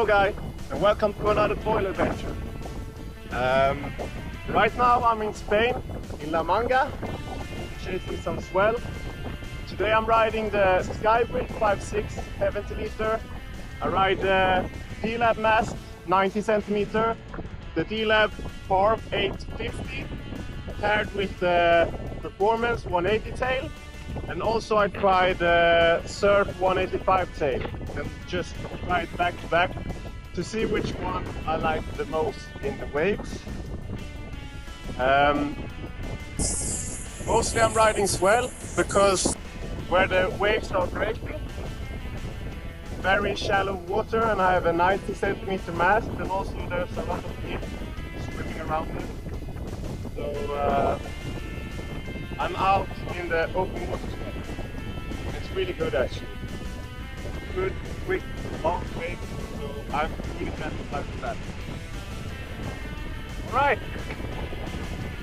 Hello guys, and welcome to another foil adventure. Right now I'm in Spain, in La Manga, chasing some swell. Today I'm riding the Skybrid 5.6 70 meter. I ride the D-Lab mast 90 centimeter, the D-Lab Carve 850 paired with the Performance 180 tail, and also I tried the Surf 185 tail and just ride back to back to see which one I like the most in the waves. Mostly I'm riding swell because where the waves are breaking, very shallow water, and I have a 90 centimeter mast, and also there's a lot of fish swimming around it. So I'm out in the open water swell. It's really good actually. Good, quick, long waves, so I'm really satisfied with that. Alright,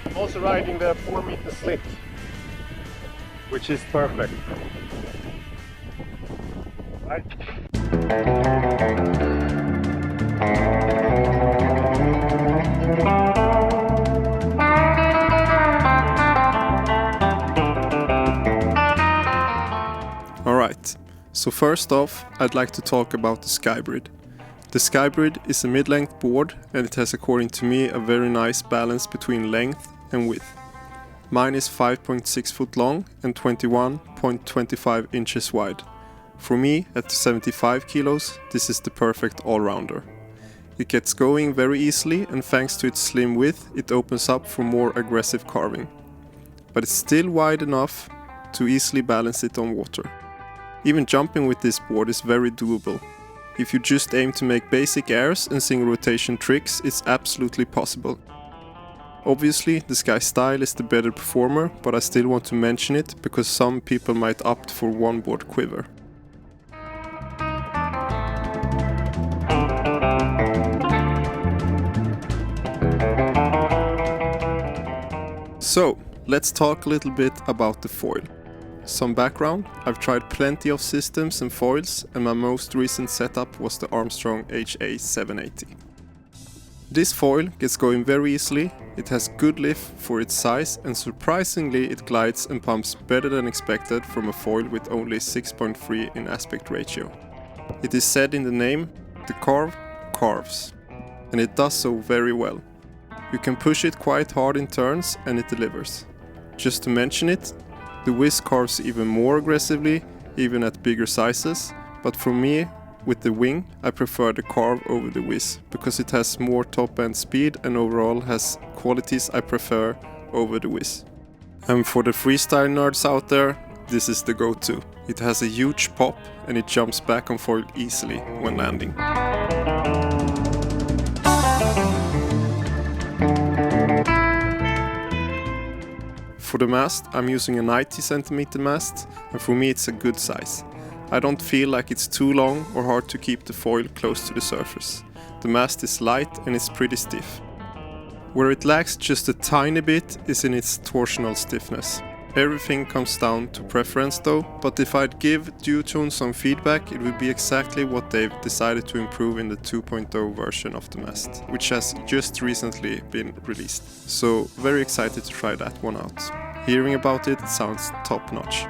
I'm also riding the 4-meter slick, which is perfect. Right. Alright, so first off, I'd like to talk about the Skybrid. The Skybrid is a mid-length board, and it has, according to me, a very nice balance between length and width. Mine is 5.6 foot long and 21.25 inches wide. For me, at 75 kilos, this is the perfect all-rounder. It gets going very easily, and thanks to its slim width, it opens up for more aggressive carving. But it's still wide enough to easily balance it on water. Even jumping with this board is very doable. If you just aim to make basic airs and single rotation tricks, it's absolutely possible. Obviously, the Sky Style is the better performer, but I still want to mention it because some people might opt for one board quiver. So, let's talk a little bit about the foil. Some background: I've tried plenty of systems and foils, and my most recent setup was the Armstrong HA780. This foil gets going very easily, it has good lift for its size, and surprisingly it glides and pumps better than expected from a foil with only 6.3 in aspect ratio. It is said in the name, the Carve carves, and it does so very well. You can push it quite hard in turns and it delivers. Just to mention it, the whiz carves even more aggressively, even at bigger sizes, but for me, with the wing, I prefer the Carve over the whiz, because it has more top-end speed and overall has qualities I prefer over the whiz. And for the freestyle nerds out there, this is the go-to. It has a huge pop and it jumps back on foil easily when landing. For the mast, I'm using a 90 centimeter mast, and for me it's a good size. I don't feel like it's too long or hard to keep the foil close to the surface. The mast is light and it's pretty stiff. Where it lacks just a tiny bit is in its torsional stiffness. Everything comes down to preference though, but if I'd give Duotone some feedback, it would be exactly what they've decided to improve in the 2.0 version of the mast, which has just recently been released. So very excited to try that one out. Hearing about it sounds top notch.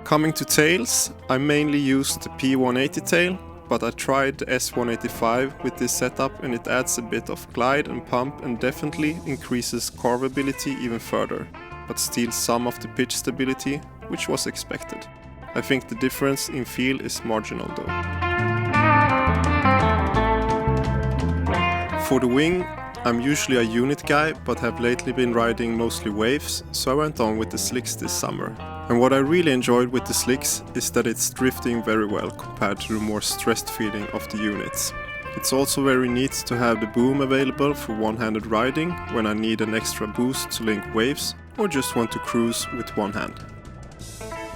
Coming to tails, I mainly used the P180 tail, but I tried the S185 with this setup and it adds a bit of glide and pump and definitely increases carvability even further, but steals some of the pitch stability, which was expected. I think the difference in feel is marginal though. For the wing, I'm usually a unit guy, but have lately been riding mostly waves, so I went on with the slicks this summer. And what I really enjoyed with the slicks is that it's drifting very well compared to the more stressed feeling of the units. It's also very neat to have the boom available for one-handed riding when I need an extra boost to link waves or just want to cruise with one hand.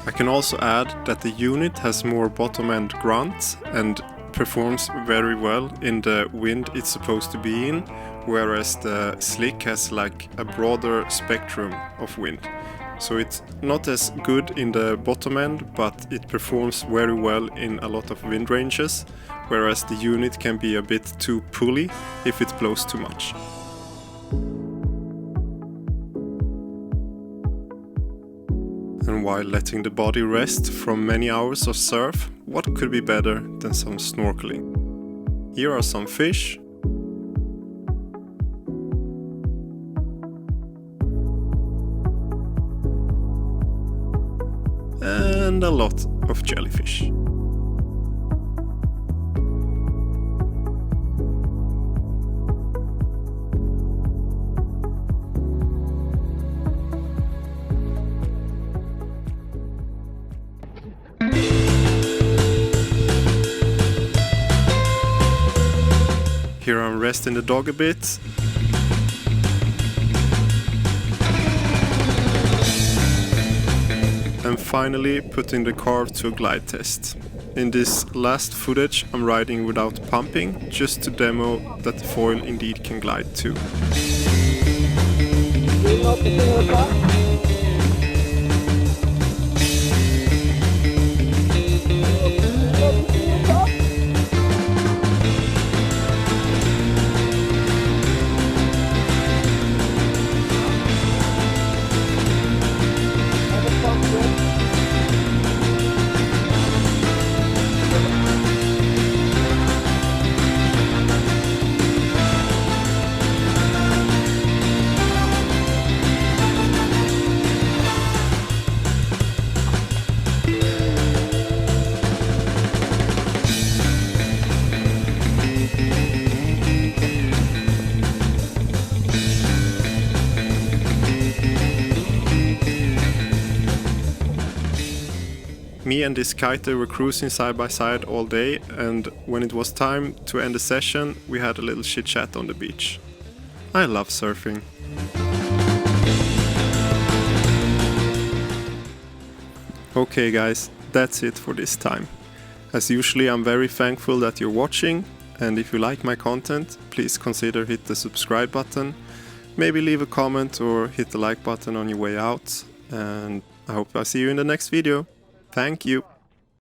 I can also add that the unit has more bottom-end grunt and performs very well in the wind it's supposed to be in, whereas the slick has like a broader spectrum of wind. So it's not as good in the bottom end, but it performs very well in a lot of wind ranges, whereas the unit can be a bit too pulley if it blows too much. And while letting the body rest from many hours of surf, what could be better than some snorkeling? Here are some fish. And a lot of jellyfish. Here I'm resting the dog a bit. And finally putting the Carve to a glide test. In this last footage I'm riding without pumping, just to demo that the foil indeed can glide too. Me and this kiter were cruising side by side all day, and when it was time to end the session, we had a little chit chat on the beach. I love surfing. Okay guys, that's it for this time. As usually, I'm very thankful that you're watching, and if you like my content, please consider hit the subscribe button, maybe leave a comment or hit the like button on your way out, and I hope I see you in the next video. Thank you.